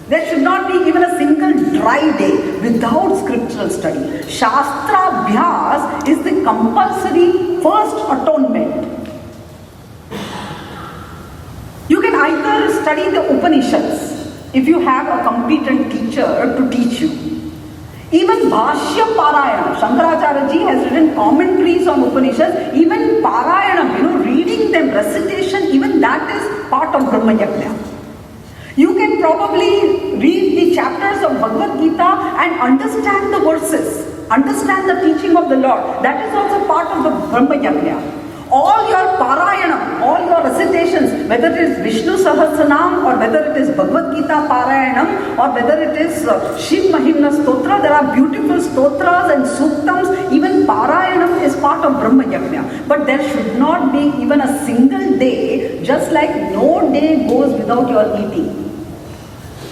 There should not be even a single dry day without scriptural study. Shastra Abhyas is the compulsory first atonement. You can either study the Upanishads if you have a competent teacher to teach you. Even Bhashya Parayanam, Shankaracharya ji has written commentaries on Upanishads. Even Parayanam, reading them, recitation, even that is part of Brahma Yajna. You can probably read the chapters of Bhagavad Gita and understand the verses, understand the teaching of the Lord. That is also part of the Brahma Yajna. All your Parayanam, all your recitations, whether it is Vishnu Sahasranam or whether it is Bhagavad Gita Parayanam or whether it is Shiv Mahimna Stotra, there are beautiful stotras and suktams. Even Parayanam is part of Brahma Yajna. But there should not be even a single day, just like no day goes without your eating.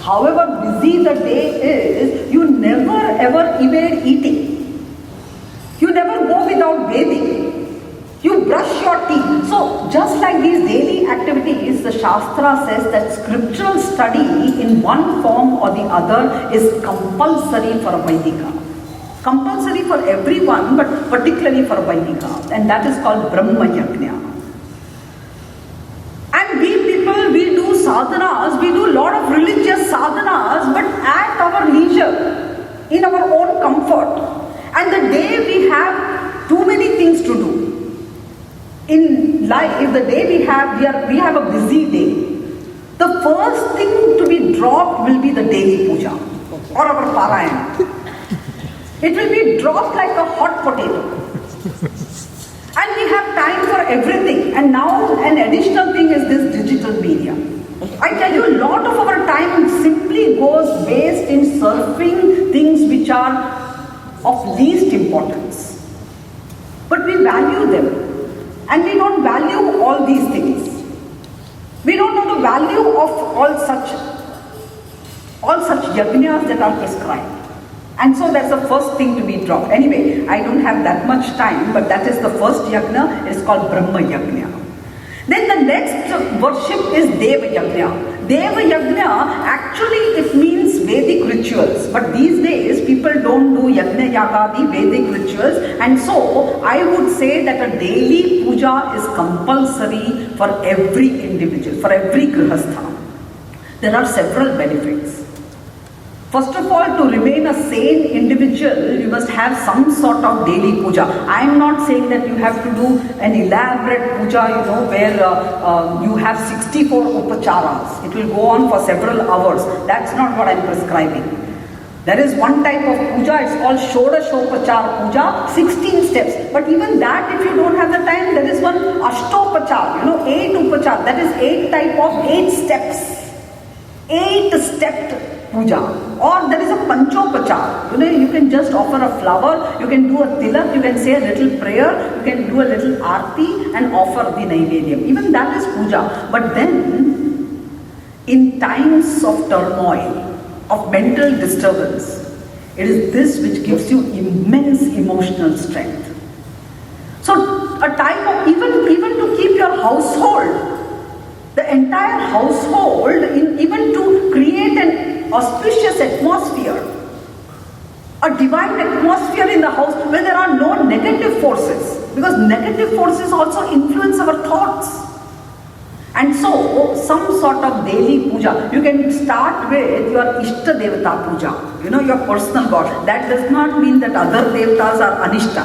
However busy the day is, you never ever evade eating. You never go without bathing. You brush your teeth. So just like these daily activities, the Shastra says that scriptural study in one form or the other is compulsory for a Vaidika. Compulsory for everyone, but particularly for a Vaidika. And that is called Brahma Yajna. And we people, we do sadhanas, we do a lot of religious sadhanas, but at our leisure, in our own comfort. And the day we have too many things to do. In life, the day we have a busy day. The first thing to be dropped will be the daily puja or our parayana. It will be dropped like a hot potato. And we have time for everything. And now an additional thing is this digital media. I tell you, a lot of our time simply goes waste in surfing things which are of least importance. But we value them. And we don't value all these things. We don't know the value of all such yajnas that are prescribed. And so that's the first thing to be dropped. Anyway, I don't have that much time, but that is the first yajna. It is called Brahma Yajna. Then the next worship is Deva Yajna. Deva Yajna, actually it means Vedic rituals. But these days, people don't do Yajna Yagadi, Vedic rituals. And so, I would say that a daily puja is compulsory for every individual, for every grihastha. There are several benefits. First of all, to remain a sane individual, you must have some sort of daily puja. I am not saying that you have to do an elaborate puja, where you have 64 upacharas. It will go on for several hours. That's not what I am prescribing. There is one type of puja, it's called Shodashopachar puja, 16 steps. But even that, if you don't have the time, there is one Ashtopachar, 8 upachar. That is 8 steps. 8-stepped puja. Or there is a panchopachar. You can just offer a flower, you can do a tilak, you can say a little prayer, you can do a little arti and offer the naivedyam. Even that is puja. But then, in times of turmoil, of mental disturbance, it is this which gives you immense emotional strength. So, a time of even to keep your household, the entire household, even to create an auspicious atmosphere, a divine atmosphere in the house where there are no negative forces, because negative forces also influence our thoughts. And so, some sort of daily puja. You can start with your Ishta Devata puja, your personal God. That does not mean that other devatas are Anishta.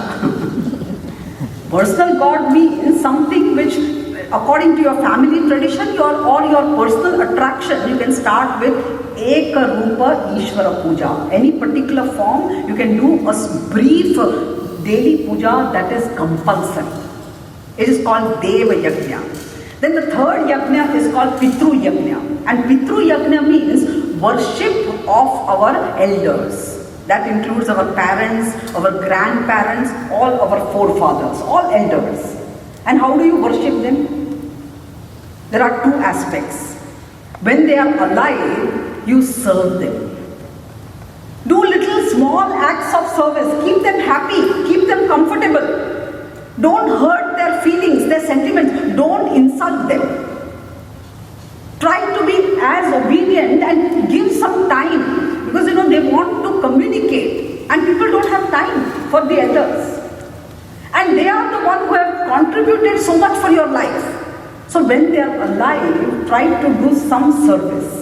Personal God means something which, according to your family tradition or your personal attraction, you can start with Eka Rupa Ishvara Puja. Any particular form, you can do a brief daily puja that is compulsory. It is called Deva Yajna. Then the third yajna is called Pitru Yajna. And Pitru Yajna means worship of our elders. That includes our parents, our grandparents, all our forefathers, all elders. And how do you worship them? There are two aspects. When they are alive, you serve them. Do little small acts of service. Keep them happy. Keep them comfortable. Don't hurt their feelings, their sentiments. Don't insult them. Try to be as obedient and give some time. Because they want to communicate. And people don't have time for the elders. And they are the ones who have contributed so much for your life. So when they are alive, try to do some service.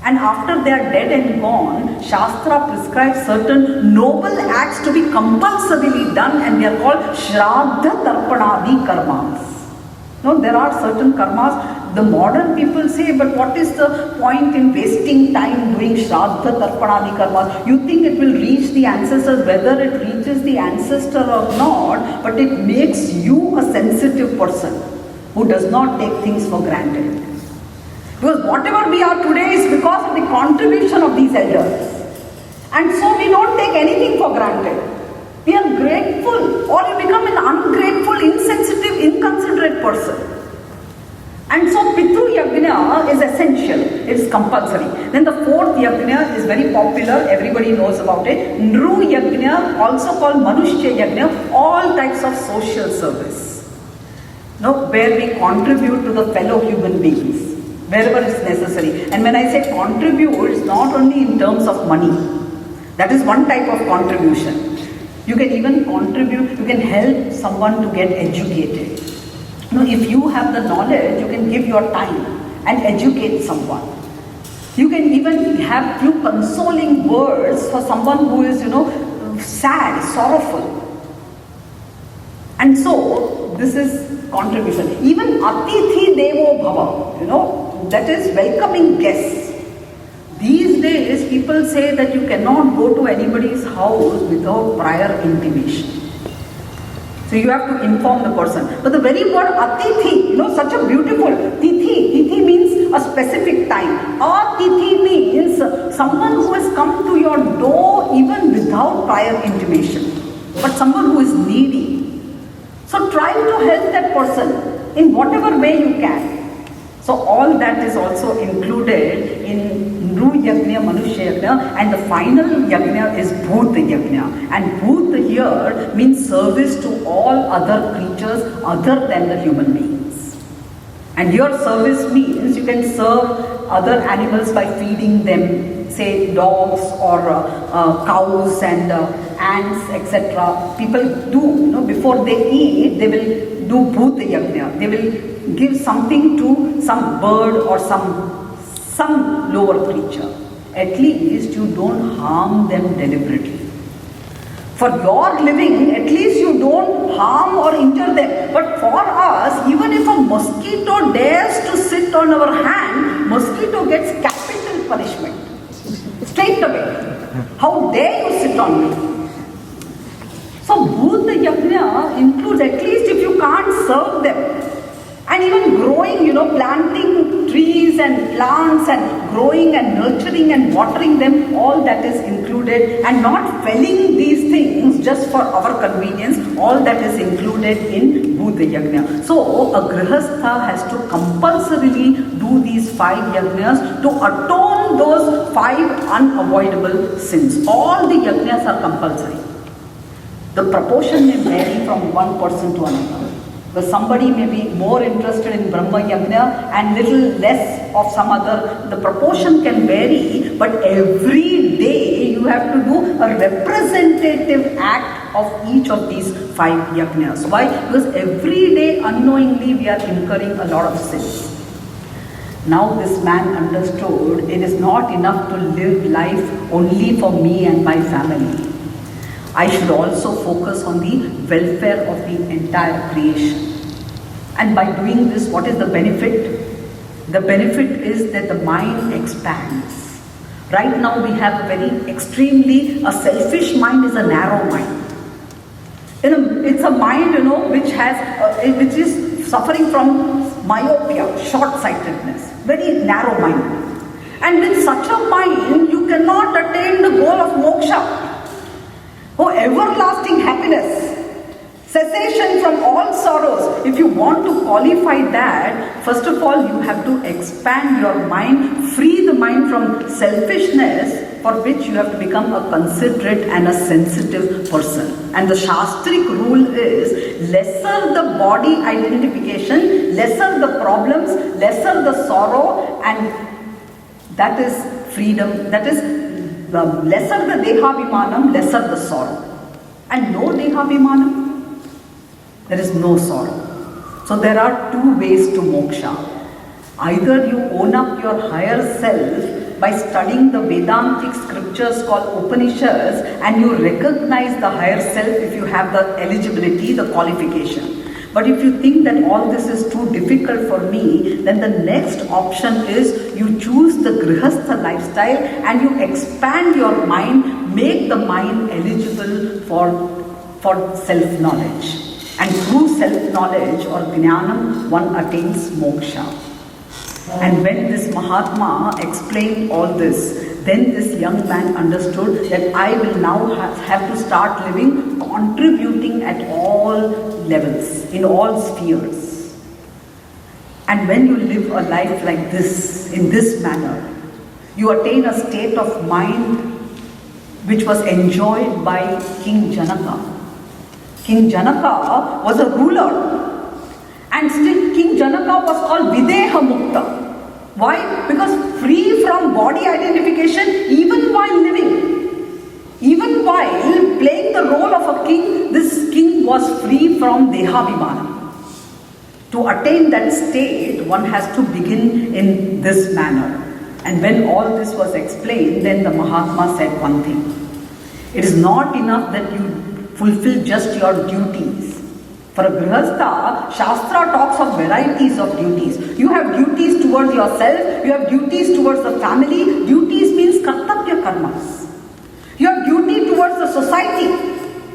And after they are dead and gone, Shastra prescribes certain noble acts to be compulsorily done, and they are called Shraddha Tarpanadi karmas. There are certain karmas. The modern people say, but what is the point in wasting time doing Shraddha Tarpanadi karmas? You think it will reach the ancestors, whether it reaches the ancestor or not, but it makes you a sensitive person who does not take things for granted. Because whatever we are today is because of the contribution of these elders. And so we don't take anything for granted. We are grateful, or you become an ungrateful, insensitive, inconsiderate person. And so Pitru Yajna is essential, it is compulsory. Then the fourth Yajna is very popular, everybody knows about it. Nru Yajna, also called Manushya Yajna, all types of social service. Where we contribute to the fellow human beings, wherever it's necessary. And when I say contribute, it's not only in terms of money. That is one type of contribution. You can even contribute, you can help someone to get educated. If you have the knowledge, you can give your time and educate someone. You can even have few consoling words for someone who is, sad, sorrowful. And so, this is contribution. Even Atithi Devo Bhava, that is welcoming guests. These days, people say that you cannot go to anybody's house without prior intimation. So you have to inform the person. But the very word Atithi, such a beautiful Tithi means a specific time. Atithi means someone who has come to your door even without prior intimation. But someone who is needy. So try to help that person in whatever way you can. So all that is also included in Nru Yajna, Manushya Yajna, and the final Yajna is Bhut Yajna. And Bhut here means service to all other creatures other than the human beings. And your service means you can serve other animals by feeding them, say dogs or cows and ants, etc. People do, before they eat, they will do Bhut Yajna. They will give something to some bird or some lower creature. At least you don't harm them deliberately. For your living, at least you don't harm or injure them. But for us, even if a mosquito dares to sit on our hand, mosquito gets capital punishment. Straight away. How dare you sit on me? So Bhut Yajna includes, at least if you can't serve them, and even growing, planting trees and plants and growing and nurturing and watering them, all that is included, and not felling these things just for our convenience, all that is included in Bhut Yajna. So a Grihastha has to compulsorily do these 5 Yajnas to atone those 5 unavoidable sins. All the Yajnas are compulsory. The proportion may vary from one person to another. Because somebody may be more interested in Brahma Yajna and little less of some other. The proportion can vary, but every day you have to do a representative act of each of these 5 yajnas. Why? Because every day unknowingly we are incurring a lot of sins. Now this man understood it is not enough to live life only for me and my family. I should also focus on the welfare of the entire creation. And by doing this, what is the benefit? The benefit is that the mind expands. Right now we have a selfish mind is a narrow mind. It's a mind, which is suffering from myopia, short-sightedness, very narrow mind. And with such a mind, you cannot attain the goal of moksha. Oh, everlasting happiness, cessation from all sorrows. If you want to qualify that, first of all, you have to expand your mind, free the mind from selfishness, for which you have to become a considerate and a sensitive person. And the Shastric rule is, lesser the body identification, lesser the problems, lesser the sorrow, and that is freedom. That is, the lesser the dehabhimanam, lesser the sorrow. And no dehabhimanam, there is no sorrow. So there are two ways to moksha. Either you own up your higher self by studying the Vedantic scriptures called Upanishads, and you recognize the higher self if you have the eligibility, the qualification. But if you think that all this is too difficult for me, then the next option is you choose the Grihastha lifestyle and you expand your mind, make the mind eligible for self-knowledge. And through self-knowledge or Jnanam, one attains moksha. And when this Mahatma explained all this, then this young man understood that I will now have to start living, contributing at all levels, in all spheres. And when you live a life like this, in this manner, you attain a state of mind which was enjoyed by King Janaka. King Janaka was a ruler, and still King Janaka was called Videha Mukta. Why? Because free from body identification, even while living, even while playing the role of a king, this king was free from Dehabhimana. To attain that state, one has to begin in this manner. And when all this was explained, then the Mahatma said one thing. It is not enough that you fulfill just your duties. For a Grihastha, Shastra talks of varieties of duties. You have duties towards yourself, you have duties towards the family. Duties means kartavya karmas. You have duty towards the society,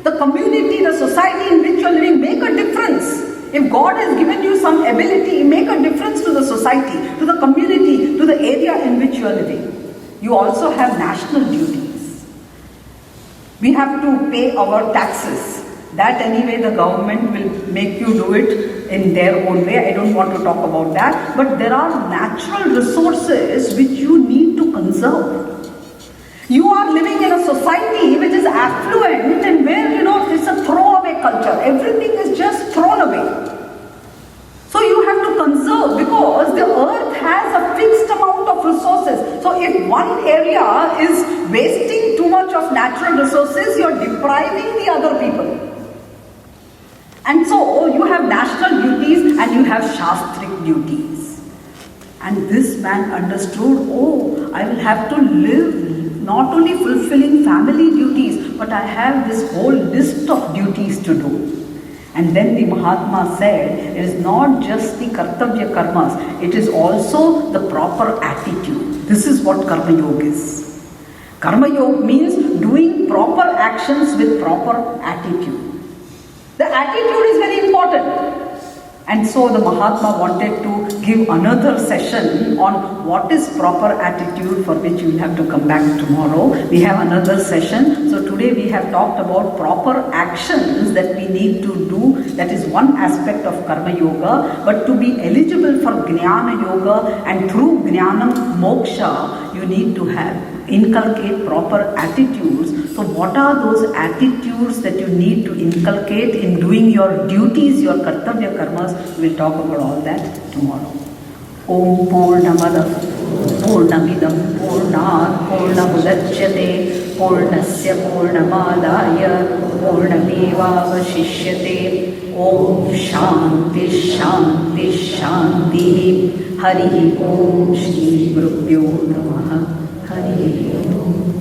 the community, the society in which you are living. Make a difference. If God has given you some ability, make a difference to the society, to the community, to the area in which you are living. You also have national duties. We have to pay our taxes. That anyway the government will make you do it in their own way. I don't want to talk about that. But there are natural resources which you need to conserve. You are living in a society which is affluent and where, it's a throwaway culture. Everything is just thrown away. So you have to conserve, because the earth has a fixed amount of resources. So if one area is wasting too much of natural resources, you are depriving the other people. And so you have national duties and you have Shastric duties. And this man understood, I will have to live not only fulfilling family duties, but I have this whole list of duties to do. And then the Mahatma said, it is not just the kartavya karmas, it is also the proper attitude. This is what Karma Yoga is. Karma Yoga means doing proper actions with proper attitude. The attitude is very important. And so the Mahatma wanted to give another session on what is proper attitude, for which you will have to come back tomorrow. We have another session. So today we have talked about proper actions that we need to do. That is one aspect of Karma Yoga. But to be eligible for Jnana Yoga and through Jnanam Moksha, you need to inculcate proper attitudes. So what are those attitudes that you need to inculcate in doing your duties, your kartavya karmas? We'll talk about all that tomorrow. Om Purnamada Purnamidam Purnat Purnamudachyate Purnasya Purnamadaya Purnameva Vashishyate. Om Shanti Shanti Shanti. Shanti. Hari Om Shri Gurubhyo Namaha. Hari Om.